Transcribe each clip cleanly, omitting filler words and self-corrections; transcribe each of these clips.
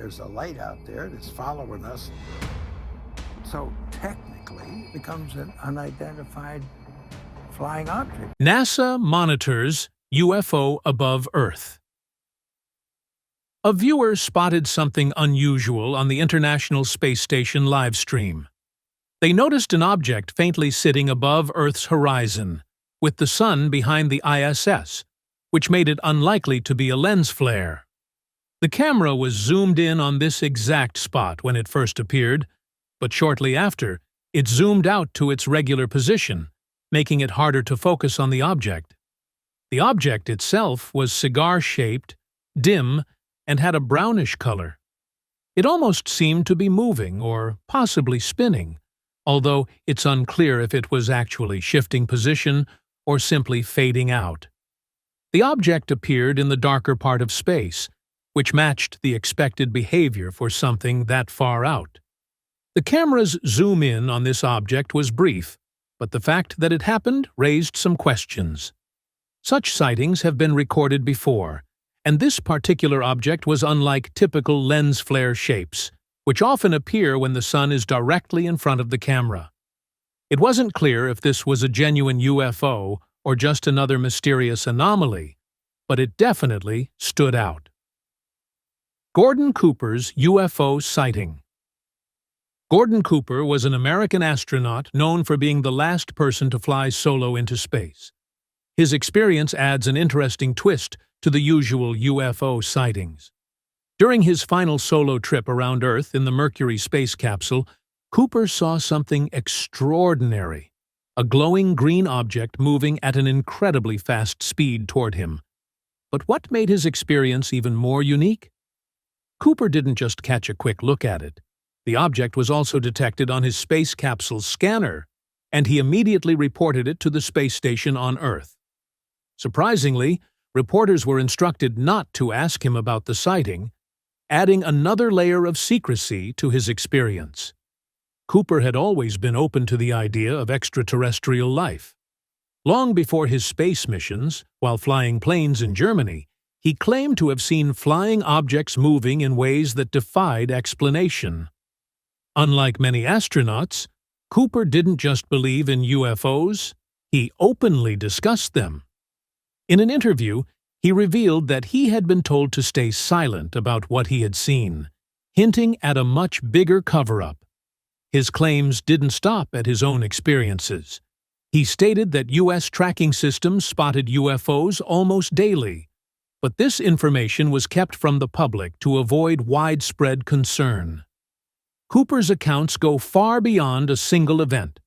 there's a light out there that's following us. So technically, it becomes an unidentified flying object. NASA monitors UFO above Earth. A viewer spotted something unusual on the International Space Station live stream. They noticed an object faintly sitting above Earth's horizon, with the sun behind the ISS, which made it unlikely to be a lens flare. The camera was zoomed in on this exact spot when it first appeared, but shortly after, it zoomed out to its regular position, making it harder to focus on the object. The object itself was cigar-shaped, dim, and had a brownish color. It almost seemed to be moving or possibly spinning, although it's unclear if it was actually shifting position or simply fading out. The object appeared in the darker part of space, which matched the expected behavior for something that far out. The camera's zoom in on this object was brief, but the fact that it happened raised some questions. Such sightings have been recorded before, and this particular object was unlike typical lens flare shapes, which often appear when the sun is directly in front of the camera. It wasn't clear if this was a genuine UFO or just another mysterious anomaly, but it definitely stood out. Gordon Cooper's UFO sighting. Gordon Cooper was an American astronaut known for being the last person to fly solo into space. His experience adds an interesting twist to the usual UFO sightings. During his final solo trip around Earth in the Mercury space capsule, Cooper saw something extraordinary, a glowing green object moving at an incredibly fast speed toward him. But what made his experience even more unique? Cooper didn't just catch a quick look at it. The object was also detected on his space capsule's scanner, and he immediately reported it to the space station on Earth. Surprisingly, reporters were instructed not to ask him about the sighting, adding another layer of secrecy to his experience. Cooper had always been open to the idea of extraterrestrial life. Long before his space missions, while flying planes in Germany, he claimed to have seen flying objects moving in ways that defied explanation. Unlike many astronauts, Cooper didn't just believe in UFOs, he openly discussed them. In an interview, he revealed that he had been told to stay silent about what he had seen, hinting at a much bigger cover-up. His claims didn't stop at his own experiences. He stated that U.S. tracking systems spotted UFOs almost daily, but this information was kept from the public to avoid widespread concern. Cooper's accounts go far beyond a single event.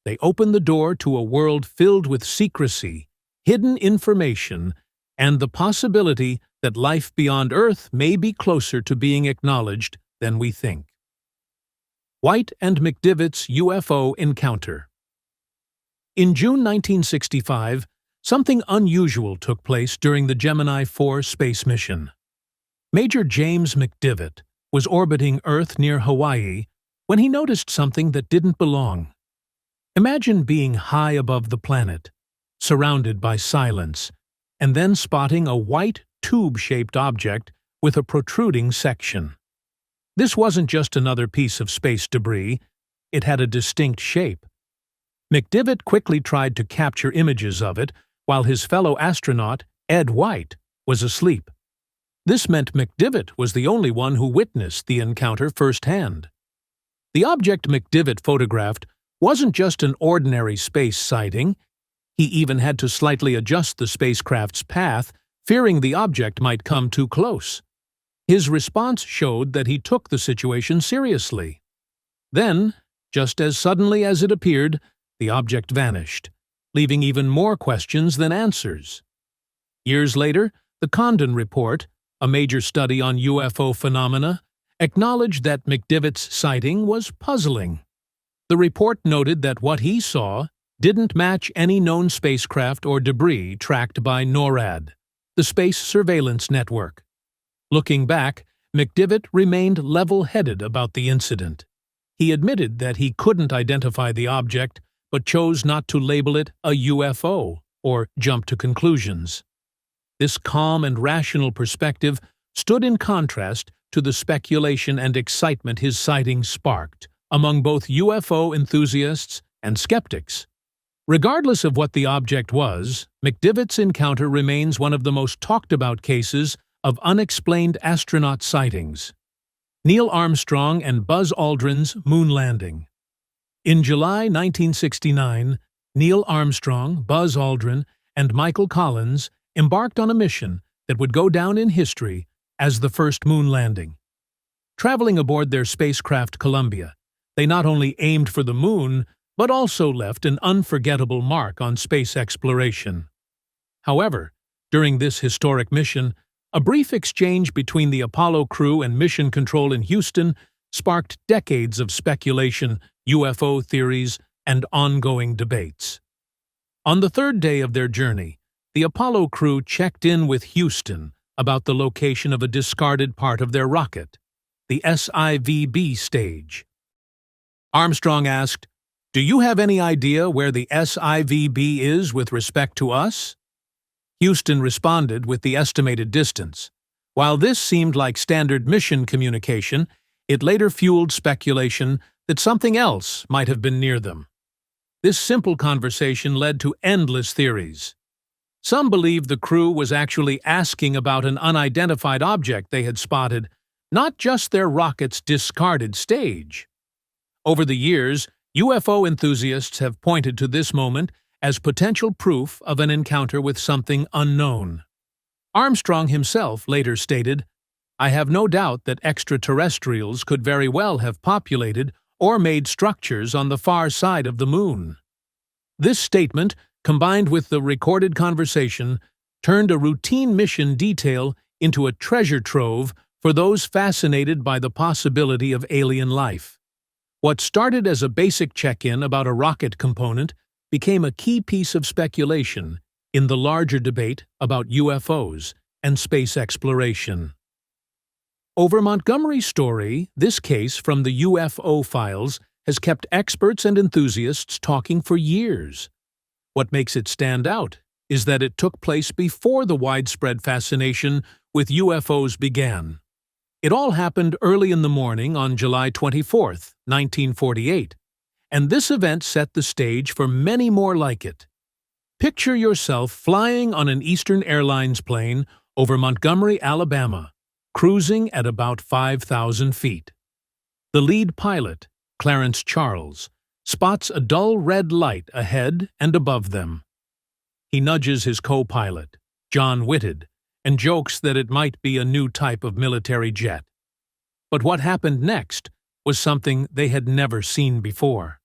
They open the door to a world filled with secrecy, hidden information, and the possibility that life beyond Earth may be closer to being acknowledged than we think. White and McDivitt's UFO encounter. In June 1965, something unusual took place during the Gemini 4 space mission. Major James McDivitt was orbiting Earth near Hawaii when he noticed something that didn't belong. Imagine being high above the planet, surrounded by silence, and then spotting a white tube-shaped object with a protruding section. This wasn't just another piece of space debris, it had a distinct shape. McDivitt quickly tried to capture images of it while his fellow astronaut, Ed White, was asleep. This meant McDivitt was the only one who witnessed the encounter firsthand. The object McDivitt photographed wasn't just an ordinary space sighting. He even had to slightly adjust the spacecraft's path, fearing the object might come too close. His response showed that he took the situation seriously. Then, just as suddenly as it appeared, the object vanished, leaving even more questions than answers. Years later, the Condon Report, a major study on UFO phenomena, acknowledged that McDivitt's sighting was puzzling. The report noted that what he saw didn't match any known spacecraft or debris tracked by NORAD, the space surveillance network. Looking back, McDivitt remained level-headed about the incident. He admitted that he couldn't identify the object, but chose not to label it a UFO or jump to conclusions. This calm and rational perspective stood in contrast to the speculation and excitement his sighting sparked among both UFO enthusiasts and skeptics. Regardless of what the object was, McDivitt's encounter remains one of the most talked-about cases of unexplained astronaut sightings. Neil Armstrong and Buzz Aldrin's moon landing. In July 1969, Neil Armstrong, Buzz Aldrin, and Michael Collins embarked on a mission that would go down in history as the first moon landing. Traveling aboard their spacecraft Columbia, they not only aimed for the moon, but also left an unforgettable mark on space exploration. However, during this historic mission, a brief exchange between the Apollo crew and Mission Control in Houston sparked decades of speculation, UFO theories, and ongoing debates. On the third day of their journey, the Apollo crew checked in with Houston about the location of a discarded part of their rocket, the SIVB stage. Armstrong asked, "Do you have any idea where the SIVB is with respect to us?" Houston responded with the estimated distance. While this seemed like standard mission communication, it later fueled speculation that something else might have been near them. This simple conversation led to endless theories. Some believed the crew was actually asking about an unidentified object they had spotted, not just their rocket's discarded stage. Over the years, UFO enthusiasts have pointed to this moment as potential proof of an encounter with something unknown. Armstrong himself later stated, "I have no doubt that extraterrestrials could very well have populated or made structures on the far side of the moon." This statement, combined with the recorded conversation, turned a routine mission detail into a treasure trove for those fascinated by the possibility of alien life. What started as a basic check-in about a rocket component became a key piece of speculation in the larger debate about UFOs and space exploration. Over Montgomery's story, this case from the UFO files has kept experts and enthusiasts talking for years. What makes it stand out is that it took place before the widespread fascination with UFOs began. It all happened early in the morning on July 24, 1948, and this event set the stage for many more like it. Picture yourself flying on an Eastern Airlines plane over Montgomery, Alabama, cruising at about 5,000 feet. The lead pilot, Clarence Charles, spots a dull red light ahead and above them. He nudges his co-pilot, John Whitted, and jokes that it might be a new type of military jet. But what happened next was something they had never seen before.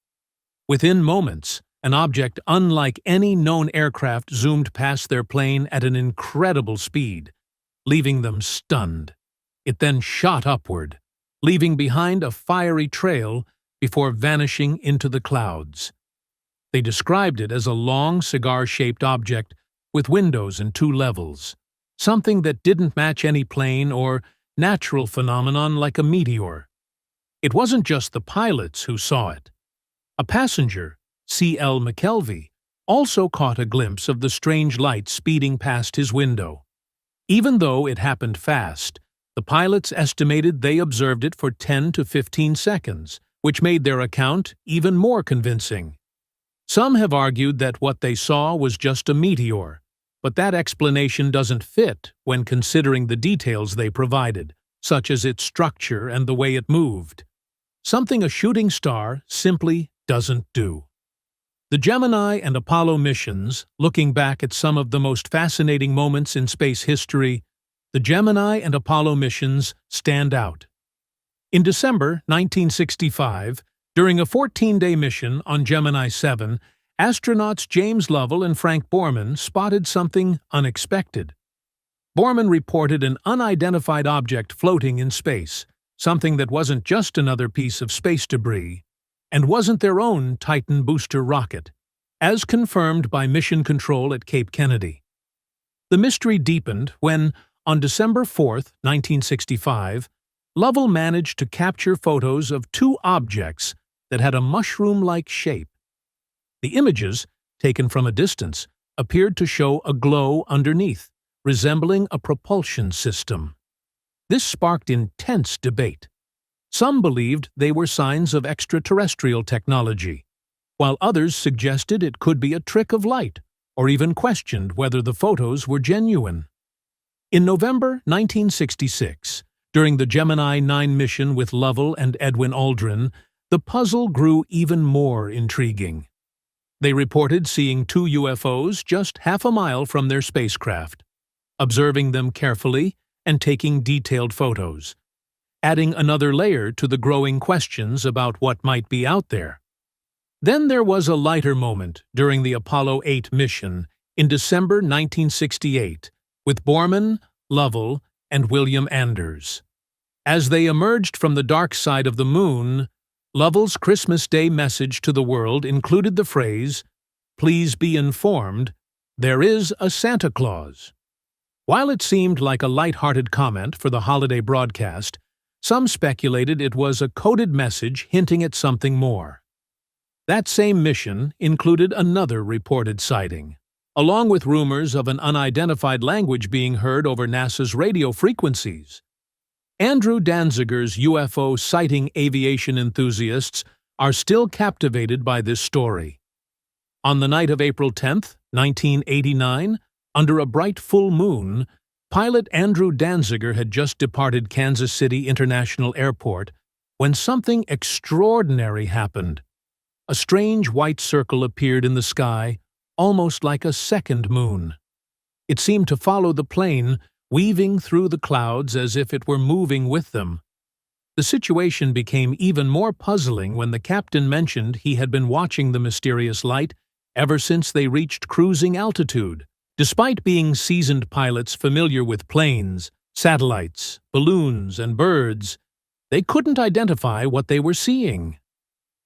Within moments, an object unlike any known aircraft zoomed past their plane at an incredible speed, leaving them stunned. It then shot upward, leaving behind a fiery trail before vanishing into the clouds. They described it as a long, cigar-shaped object with windows and 2 levels, something that didn't match any plane or natural phenomenon like a meteor. It wasn't just the pilots who saw it. A passenger, C.L. McKelvey, also caught a glimpse of the strange light speeding past his window. Even though it happened fast, the pilots estimated they observed it for 10 to 15 seconds, which made their account even more convincing. Some have argued that what they saw was just a meteor, but that explanation doesn't fit when considering the details they provided, such as its structure and the way it moved. Something a shooting star simply doesn't do. The Gemini and Apollo missions, looking back at some of the most fascinating moments in space history, the Gemini and Apollo missions stand out. In December 1965, during a 14-day mission on Gemini 7, astronauts James Lovell and Frank Borman spotted something unexpected. Borman reported an unidentified object floating in space, something that wasn't just another piece of space debris, and wasn't their own Titan booster rocket, as confirmed by Mission Control at Cape Kennedy. The mystery deepened when, on December 4, 1965, Lovell managed to capture photos of 2 objects that had a mushroom-like shape. The images, taken from a distance, appeared to show a glow underneath, resembling a propulsion system. This sparked intense debate. Some believed they were signs of extraterrestrial technology, while others suggested it could be a trick of light, or even questioned whether the photos were genuine. In November 1966, during the Gemini 9 mission with Lovell and Edwin Aldrin, the puzzle grew even more intriguing. They reported seeing 2 UFOs just half a mile from their spacecraft, observing them carefully and taking detailed photos, adding another layer to the growing questions about what might be out there. Then there was a lighter moment during the Apollo 8 mission in December 1968 with Gorman, Lovell, and William Anders. As they emerged from the dark side of the moon, Lovell's Christmas Day message to the world included the phrase, "Please be informed, there is a Santa Claus." While it seemed like a light-hearted comment for the holiday broadcast, some speculated it was a coded message hinting at something more. That same mission included another reported sighting, along with rumors of an unidentified language being heard over NASA's radio frequencies. Andrew Danziger's UFO sighting aviation enthusiasts are still captivated by this story. On the night of April 10, 1989, under a bright full moon, pilot Andrew Danziger had just departed Kansas City International Airport when something extraordinary happened. A strange white circle appeared in the sky, almost like a second moon. It seemed to follow the plane, weaving through the clouds as if it were moving with them. The situation became even more puzzling when the captain mentioned he had been watching the mysterious light ever since they reached cruising altitude. Despite being seasoned pilots familiar with planes, satellites, balloons, and birds, they couldn't identify what they were seeing.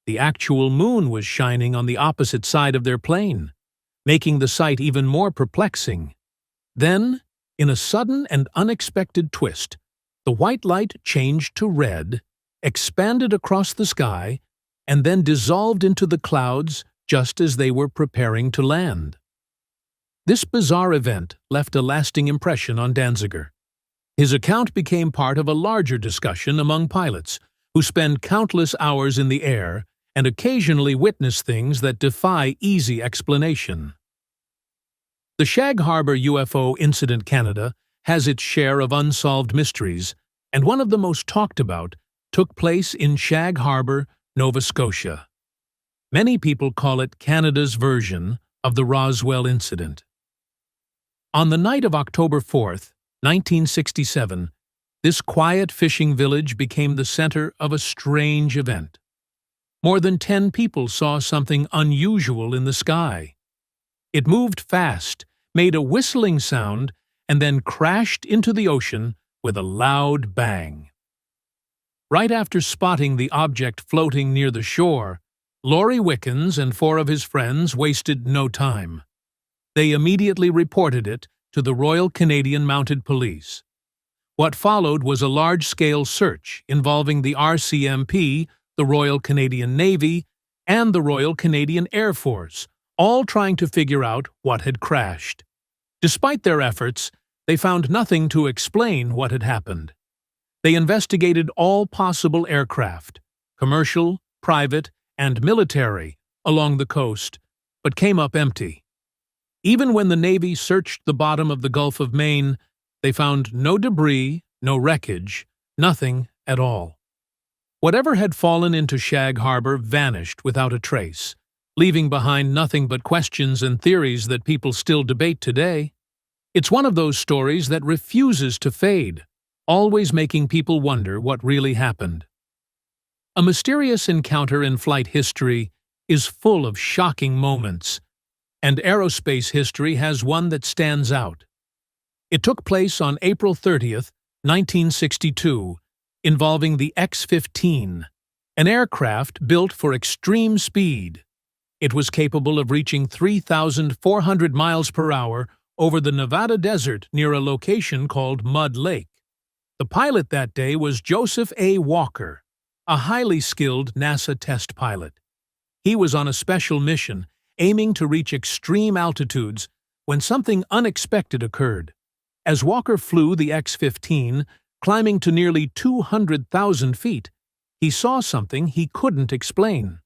The actual moon was shining on the opposite side of their plane, making the sight even more perplexing. Then, in a sudden and unexpected twist, the white light changed to red, expanded across the sky, and then dissolved into the clouds just as they were preparing to land. This bizarre event left a lasting impression on Danziger. His account became part of a larger discussion among pilots who spend countless hours in the air and occasionally witness things that defy easy explanation. The Shag Harbor UFO incident Canada has its share of unsolved mysteries, and one of the most talked about took place in Shag Harbor, Nova Scotia. Many people call it Canada's version of the Roswell incident. On the night of October 4, 1967, this quiet fishing village became the center of a strange event. More than 10 people saw something unusual in the sky. It moved fast, made a whistling sound, and then crashed into the ocean with a loud bang. Right after spotting the object floating near the shore, Laurie Wickens and 4 of his friends wasted no time. They immediately reported it to the Royal Canadian Mounted Police. What followed was a large-scale search involving the RCMP, the Royal Canadian Navy, and the Royal Canadian Air Force, all trying to figure out what had crashed. Despite their efforts, they found nothing to explain what had happened. They investigated all possible aircraft, commercial, private, and military, along the coast, but came up empty. Even when the Navy searched the bottom of the Gulf of Maine, they found no debris, no wreckage, nothing at all. Whatever had fallen into Shag Harbor vanished without a trace, leaving behind nothing but questions and theories that people still debate today. It's one of those stories that refuses to fade, always making people wonder what really happened. A mysterious encounter in flight history is full of shocking moments, and aerospace history has one that stands out. It took place on April 30th, 1962, involving the X-15, an aircraft built for extreme speed. It was capable of reaching 3,400 miles per hour over the Nevada desert near a location called Mud Lake. The pilot that day was Joseph A. Walker, a highly skilled NASA test pilot. He was on a special mission, aiming to reach extreme altitudes, when something unexpected occurred. As Walker flew the X-15, climbing to nearly 200,000 feet, he saw something he couldn't explain.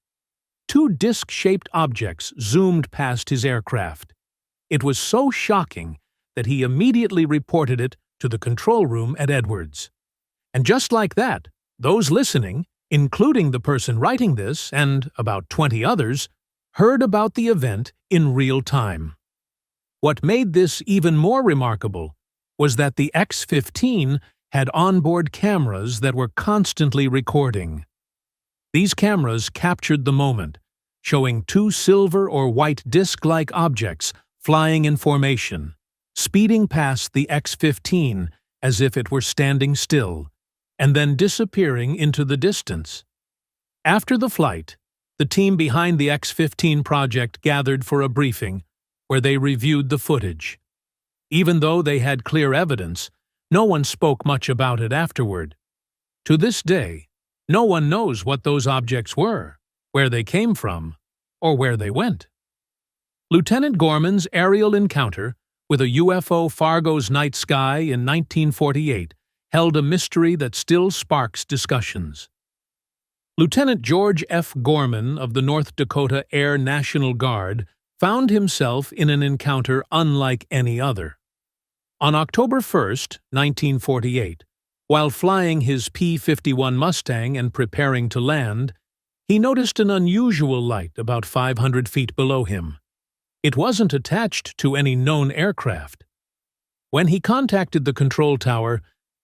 Two disc-shaped objects zoomed past his aircraft. It was so shocking that he immediately reported it to the control room at Edwards. And just like that, those listening, including the person writing this and about 20 others, heard about the event in real time. What made this even more remarkable was that the X-15 had onboard cameras that were constantly recording. These cameras captured the moment, showing two silver or white disc-like objects flying in formation, speeding past the X-15 as if it were standing still, and then disappearing into the distance. After the flight, the team behind the X-15 project gathered for a briefing where they reviewed the footage. Even though they had clear evidence, no one spoke much about it afterward. To this day, no one knows what those objects were, where they came from, or where they went. Lieutenant Gorman's aerial encounter with a UFO Fargo's night sky in 1948 held a mystery that still sparks discussions. Lieutenant George F. Gorman of the North Dakota Air National Guard found himself in an encounter unlike any other. On October 1, 1948, while flying his P-51 Mustang and preparing to land, he noticed an unusual light about 500 feet below him. It wasn't attached to any known aircraft. When he contacted the control tower,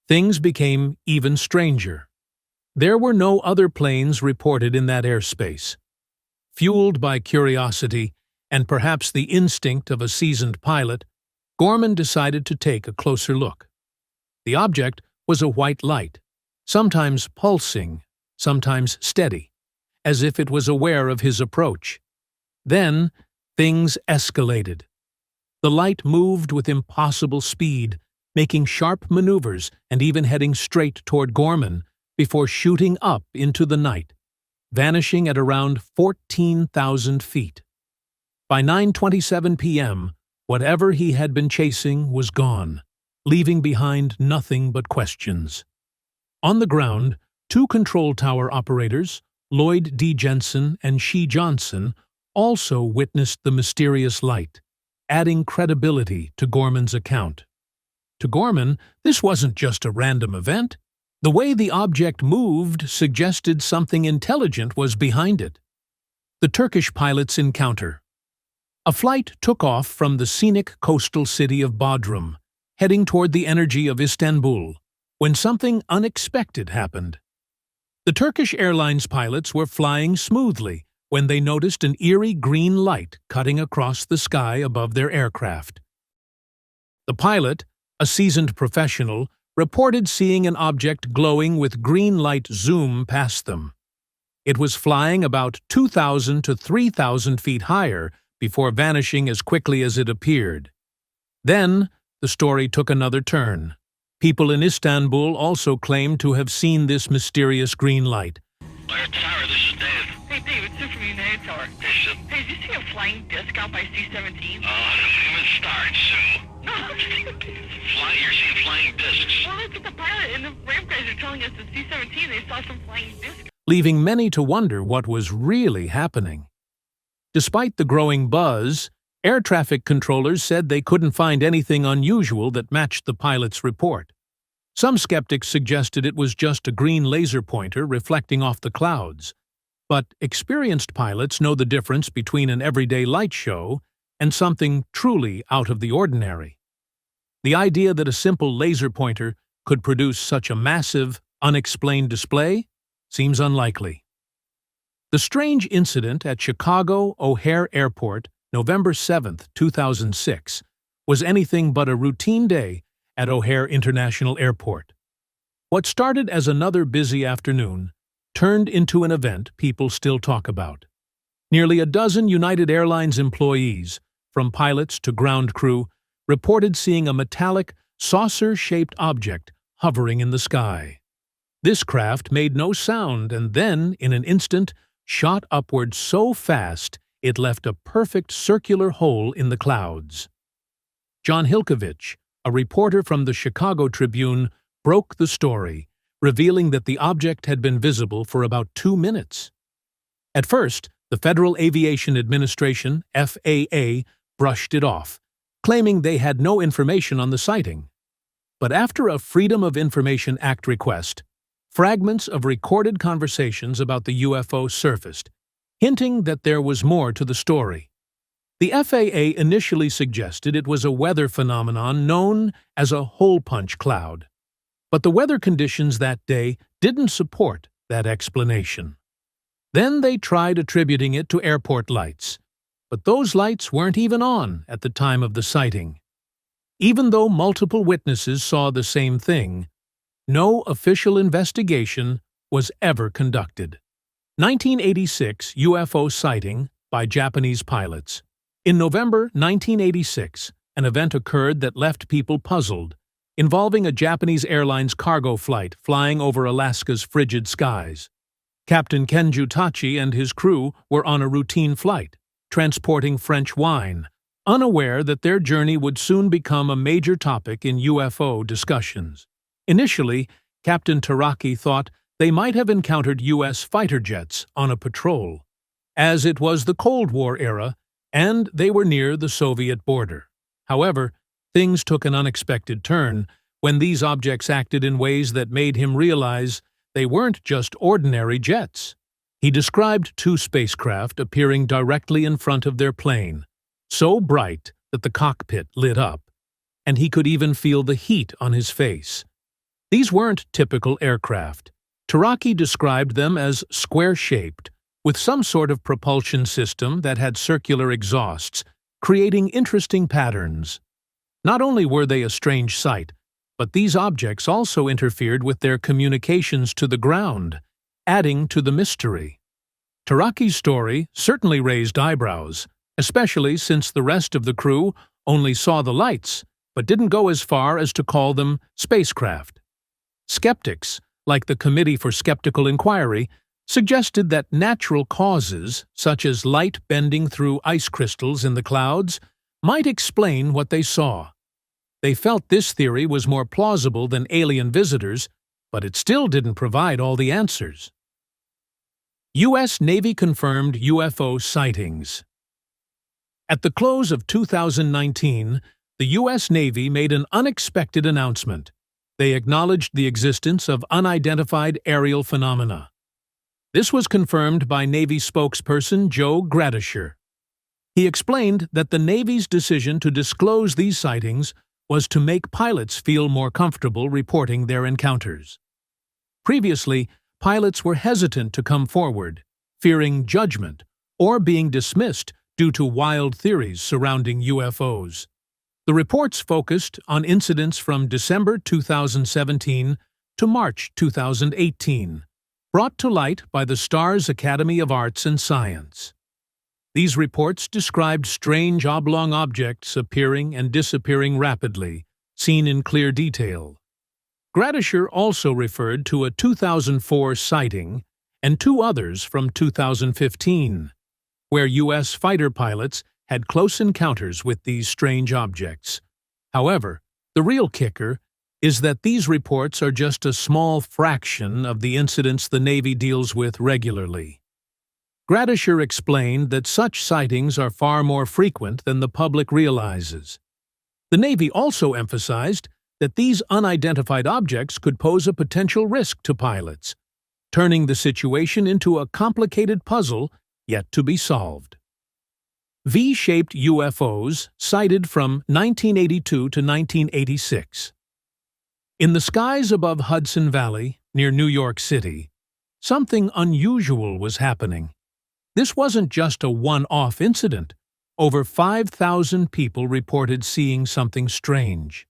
things became even stranger. There were no other planes reported in that airspace. Fueled by curiosity and perhaps the instinct of a seasoned pilot, Gorman decided to take a closer look. The object was a white light, sometimes pulsing, sometimes steady, as if it was aware of his approach. Then, things escalated. The light moved with impossible speed, making sharp maneuvers and even heading straight toward Gorman before shooting up into the night, vanishing at around 14,000 feet. By 9:27 p.m., whatever he had been chasing was gone, leaving behind nothing but questions. On the ground, two control tower operators, Lloyd D. Jensen and Shea Johnson, also witnessed the mysterious light, adding credibility to Gorman's account. To Gorman, this wasn't just a random event. The way the object moved suggested something intelligent was behind it. The Turkish pilot's encounter. A flight took off from the scenic coastal city of Bodrum, heading toward the energy of Istanbul, when something unexpected happened. The Turkish Airlines pilots were flying smoothly when they noticed an eerie green light cutting across the sky above their aircraft. The pilot, a seasoned professional, reported seeing an object glowing with green light zoom past them. It was flying about 2,000 to 3,000 feet higher before vanishing as quickly as it appeared. Then, the story took another turn. People in Istanbul also claimed to have seen this mysterious green light. Blair Tower, this is Dave. Hey, Dave, it's Sid from United Tower. Hey, Sid. Hey, did you see a flying disc out by C-17? Don't even start, Sue. No, I'm kidding. You're seeing flying discs. Well, that's what the pilot and the ramp guys are telling us. The C-17, they saw some flying discs. Leaving many to wonder what was really happening. Despite the growing buzz, air traffic controllers said they couldn't find anything unusual that matched the pilot's report. Some skeptics suggested it was just a green laser pointer reflecting off the clouds, but experienced pilots know the difference between an everyday light show and something truly out of the ordinary. The idea that a simple laser pointer could produce such a massive, unexplained display seems unlikely. The strange incident at Chicago O'Hare Airport, November 7, 2006, was anything but a routine day at O'Hare International Airport. What started as another busy afternoon turned into an event people still talk about. Nearly a dozen United Airlines employees, from pilots to ground crew, reported seeing a metallic, saucer-shaped object hovering in the sky. This craft made no sound and then, in an instant, shot upward so fast it left a perfect circular hole in the clouds. John Hilkovich, a reporter from the Chicago Tribune, broke the story, revealing that the object had been visible for about 2 minutes. At first, the Federal Aviation Administration, FAA, brushed it off, claiming they had no information on the sighting. But after a Freedom of Information Act request, fragments of recorded conversations about the UFO surfaced, hinting that there was more to the story. The FAA initially suggested it was a weather phenomenon known as a hole punch cloud, but the weather conditions that day didn't support that explanation. Then they tried attributing it to airport lights, but those lights weren't even on at the time of the sighting. Even though multiple witnesses saw the same thing, no official investigation was ever conducted. 1986 UFO sighting by Japanese pilots. In November 1986, an event occurred that left people puzzled, involving a Japanese Airlines cargo flight flying over Alaska's frigid skies. Captain Kenju Tachi and his crew were on a routine flight, transporting French wine, unaware that their journey would soon become a major topic in UFO discussions. Initially, Captain Taraki thought they might have encountered U.S. fighter jets on a patrol, as it was the Cold War era and they were near the Soviet border. However, things took an unexpected turn when these objects acted in ways that made him realize they weren't just ordinary jets. He described 2 spacecraft appearing directly in front of their plane, so bright that the cockpit lit up, and he could even feel the heat on his face. These weren't typical aircraft. Taraki described them as square-shaped, with some sort of propulsion system that had circular exhausts, creating interesting patterns. Not only were they a strange sight, but these objects also interfered with their communications to the ground, adding to the mystery. Taraki's story certainly raised eyebrows, especially since the rest of the crew only saw the lights, but didn't go as far as to call them spacecraft. Skeptics, like the Committee for Skeptical Inquiry, suggested that natural causes, such as light bending through ice crystals in the clouds, might explain what they saw. They felt this theory was more plausible than alien visitors, but it still didn't provide all the answers. U.S. Navy-confirmed UFO sightings. At the close of 2019, the U.S. Navy made an unexpected announcement. They acknowledged the existence of unidentified aerial phenomena. This was confirmed by Navy spokesperson Joe Gradisher. He explained that the Navy's decision to disclose these sightings was to make pilots feel more comfortable reporting their encounters. Previously, pilots were hesitant to come forward, fearing judgment or being dismissed due to wild theories surrounding UFOs. The reports focused on incidents from December 2017 to March 2018, brought to light by the STARS Academy of Arts and Science. These reports described strange oblong objects appearing and disappearing rapidly, seen in clear detail. Gradisher also referred to a 2004 sighting and 2 others from 2015, where U.S. fighter pilots had close encounters with these strange objects. However, the real kicker is that these reports are just a small fraction of the incidents the Navy deals with regularly. Gradisher explained that such sightings are far more frequent than the public realizes. The Navy also emphasized that these unidentified objects could pose a potential risk to pilots, turning the situation into a complicated puzzle yet to be solved. V-shaped UFOs sighted from 1982 to 1986. In the skies above Hudson Valley, near New York City, something unusual was happening. This wasn't just a one-off incident. Over 5,000 people reported seeing something strange.